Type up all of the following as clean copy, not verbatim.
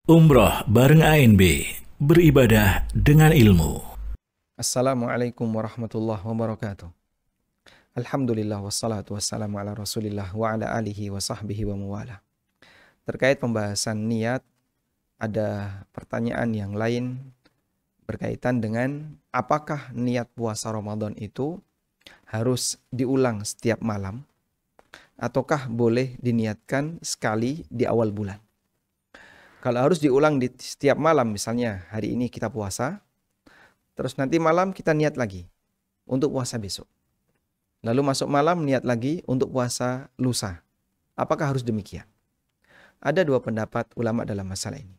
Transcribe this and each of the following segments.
Umroh bareng ANB, beribadah dengan ilmu. Assalamualaikum warahmatullahi wabarakatuh. Alhamdulillah wassalatu wassalamu ala rasulillah wa ala alihi wa sahbihi wa muwala. Terkait pembahasan niat, ada pertanyaan yang lain berkaitan dengan apakah niat puasa Ramadan itu harus diulang setiap malam ataukah boleh diniatkan sekali di awal bulan. Kalau harus diulang di setiap malam, misalnya hari ini kita puasa, terus nanti malam kita niat lagi untuk puasa besok. Lalu masuk malam niat lagi untuk puasa lusa. Apakah harus demikian? Ada dua pendapat ulama dalam masalah ini.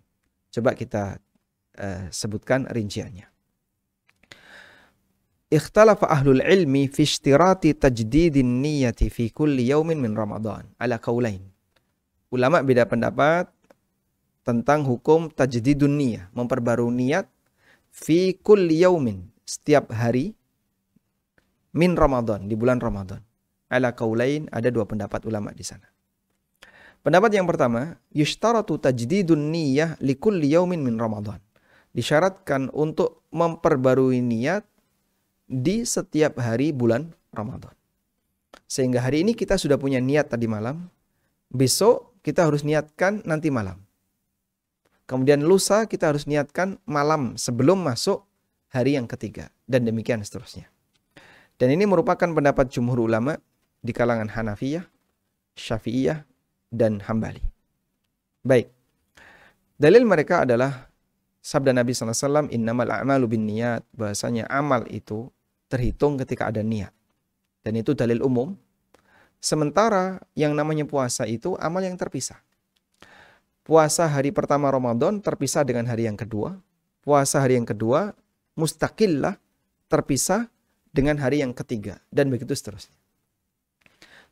Coba kita sebutkan rinciannya. Ikhtalafa ahlul ilmi fi ishtirati tajdidin niyati fi kulli yaumin min Ramadan ala qaulain. Ulama beda pendapat tentang hukum tajdidun niyah, memperbarui niat fi kulli yaumin, setiap hari, min Ramadan, di bulan Ramadan. Ala qaulain, ada dua pendapat ulama di sana. Pendapat yang pertama, yushtaratu tajdidun niyah li kulli yaumin min Ramadan. Disyaratkan untuk memperbarui niat di setiap hari bulan Ramadan. Sehingga hari ini kita sudah punya niat tadi malam, besok kita harus niatkan nanti malam. Kemudian lusa kita harus niatkan malam sebelum masuk hari yang ketiga. Dan demikian seterusnya. Dan ini merupakan pendapat jumhur ulama di kalangan Hanafiyah, Syafi'iyah, dan Hambali. Baik. Dalil mereka adalah sabda Nabi SAW, innamal a'malu bin niyat. Bahasanya amal itu terhitung ketika ada niat. Dan itu dalil umum. Sementara yang namanya puasa itu amal yang terpisah. Puasa hari pertama Ramadan terpisah dengan hari yang kedua. Puasa hari yang kedua mustaqillah terpisah dengan hari yang ketiga. Dan begitu seterusnya.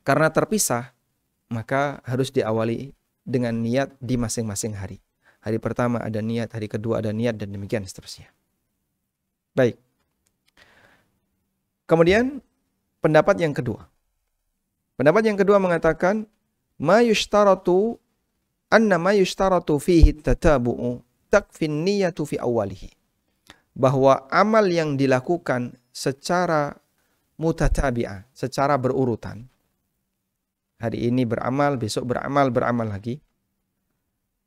Karena terpisah, maka harus diawali dengan niat di masing-masing hari. Hari pertama ada niat, hari kedua ada niat, dan demikian seterusnya. Baik. Kemudian pendapat yang kedua. Pendapat yang kedua mengatakan, ma yushtaratu anna ma yushtaratu fihi tatabu'u takfin niyatu fi awalihi. Bahwa amal yang dilakukan secara mutatabi'ah, secara berurutan. Hari ini beramal, besok beramal lagi.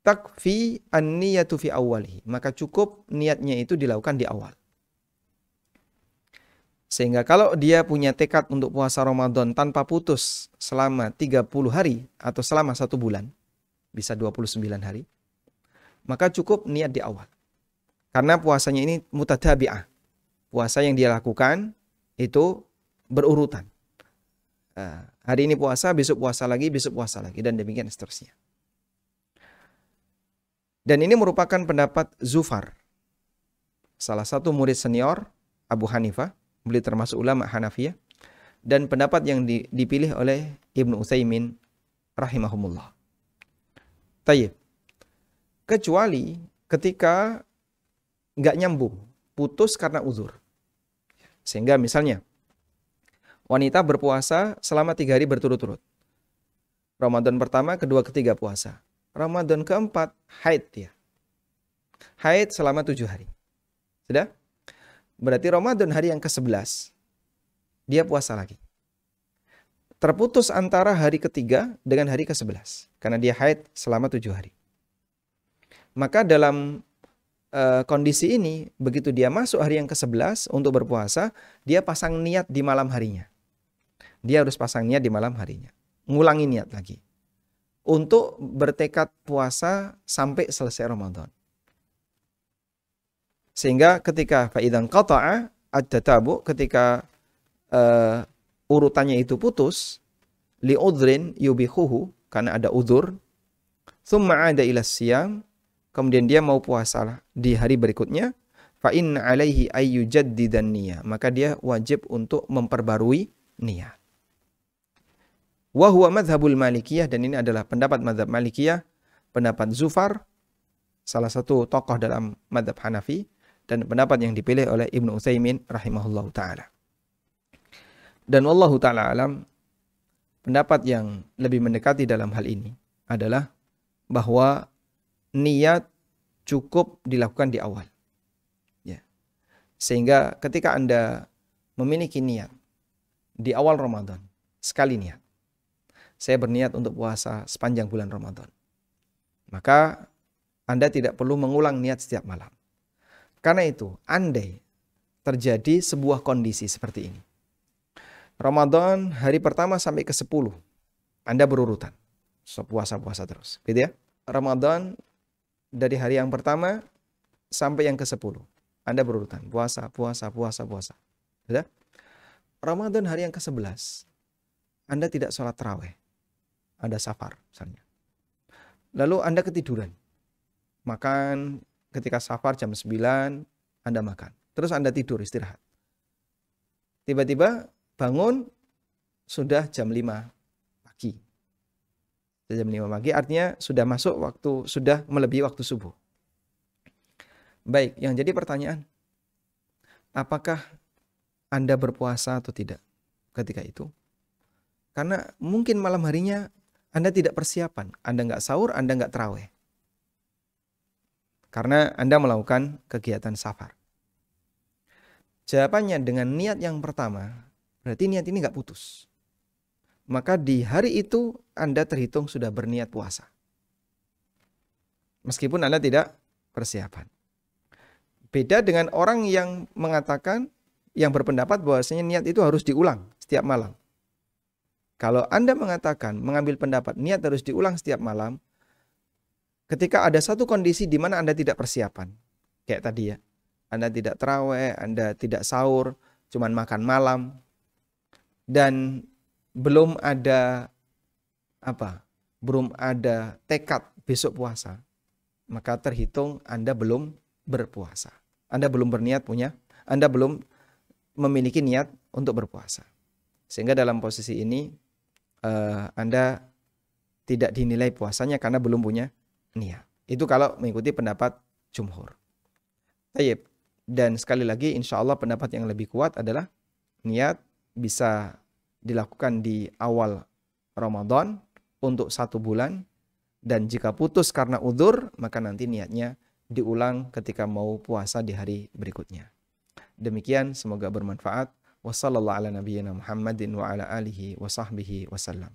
Takfi an-niyatu fi awalihi. Maka cukup niatnya itu dilakukan di awal. Sehingga kalau dia punya tekad untuk puasa Ramadan tanpa putus selama 30 hari atau selama 1 bulan, bisa 29 hari, maka cukup niat di awal. Karena puasanya ini mutatabi'ah. Puasa yang dia lakukan itu berurutan. Hari ini puasa, besok puasa lagi, dan demikian seterusnya. Dan ini merupakan pendapat Zufar, salah satu murid senior Abu Hanifah, beliau termasuk ulama Hanafiyah, dan pendapat yang dipilih oleh Ibnu Utsaimin rahimahumullah. Tayyib. Kecuali ketika nggak nyambung, putus karena uzur. Sehingga misalnya wanita berpuasa selama 3 hari berturut-turut. Ramadan pertama, kedua, ketiga puasa. Ramadan keempat, haid dia. Haid selama 7 hari. Sudah? Berarti Ramadan hari yang ke-11, dia puasa lagi. Terputus antara hari ketiga dengan hari ke-11. Karena dia haid selama 7 hari. Maka dalam kondisi ini, begitu dia masuk hari yang ke-11 untuk berpuasa, dia pasang niat di malam harinya. Dia harus pasang niat di malam harinya. Ngulangi niat lagi. Untuk bertekad puasa sampai selesai Ramadan. Sehingga ketika fa'idan qata'a ad-tatabu, ketika urutannya itu putus, li'udhrin yubihuhu, karena ada udhur, thumma ada ila siyam, kemudian dia mau puasa di hari berikutnya, fa inna alaihi ayyujaddidan niyah, maka dia wajib untuk memperbarui niat. Wa huwa madhabul Malikiyah, dan ini adalah pendapat madhab Malikiyah, pendapat Zufar, salah satu tokoh dalam madhab Hanafi, dan pendapat yang dipilih oleh Ibnu Utsaimin rahimahullahu ta'ala. Dan wallahu ta'ala alam, pendapat yang lebih mendekati dalam hal ini adalah bahwa niat cukup dilakukan di awal. Ya. Sehingga ketika Anda memiliki niat di awal Ramadan, sekali niat, saya berniat untuk puasa sepanjang bulan Ramadan, maka Anda tidak perlu mengulang niat setiap malam. Karena itu, andai terjadi sebuah kondisi seperti ini, Ramadan hari pertama sampai ke 10, Anda berurutan, puasa-puasa terus, gitu ya. Ramadan dari hari yang pertama sampai yang ke 10, Anda berurutan, puasa. Sudah? Ramadan hari yang ke-11, Anda tidak sholat tarawih, Anda safar misalnya. Lalu Anda ketiduran, makan ketika safar jam 9, Anda makan. Terus Anda tidur, istirahat. Tiba-tiba bangun, sudah jam 5 pagi. Jam 5 pagi artinya sudah masuk waktu, sudah melebihi waktu subuh. Baik, yang jadi pertanyaan, apakah Anda berpuasa atau tidak ketika itu? Karena mungkin malam harinya Anda tidak persiapan, Anda nggak sahur, Anda nggak tarawih. Karena Anda melakukan kegiatan safar. Jawabannya dengan niat yang pertama, berarti niat ini nggak putus. Maka di hari itu Anda terhitung sudah berniat puasa. Meskipun Anda tidak persiapan. Beda dengan orang yang mengatakan, yang berpendapat bahwasanya niat itu harus diulang setiap malam. Kalau Anda mengatakan, mengambil pendapat niat harus diulang setiap malam, ketika ada satu kondisi di mana Anda tidak persiapan, kayak tadi ya, Anda tidak tarawih, Anda tidak sahur, cuman makan malam, dan belum ada tekad besok puasa, maka terhitung Anda belum berpuasa. Anda belum berniat Anda belum memiliki niat untuk berpuasa. Sehingga dalam posisi ini Anda tidak dinilai puasanya karena belum punya niat. Itu kalau mengikuti pendapat jumhur. Tayyib. Dan sekali lagi insya Allah pendapat yang lebih kuat adalah niat bisa dilakukan di awal Ramadan untuk 1 bulan, dan jika putus karena udzur maka nanti niatnya diulang ketika mau puasa di hari berikutnya. Demikian, semoga bermanfaat. Wassallallahu ala nabiyyina Muhammadin wa ala alihi wa sahbihi wasallam.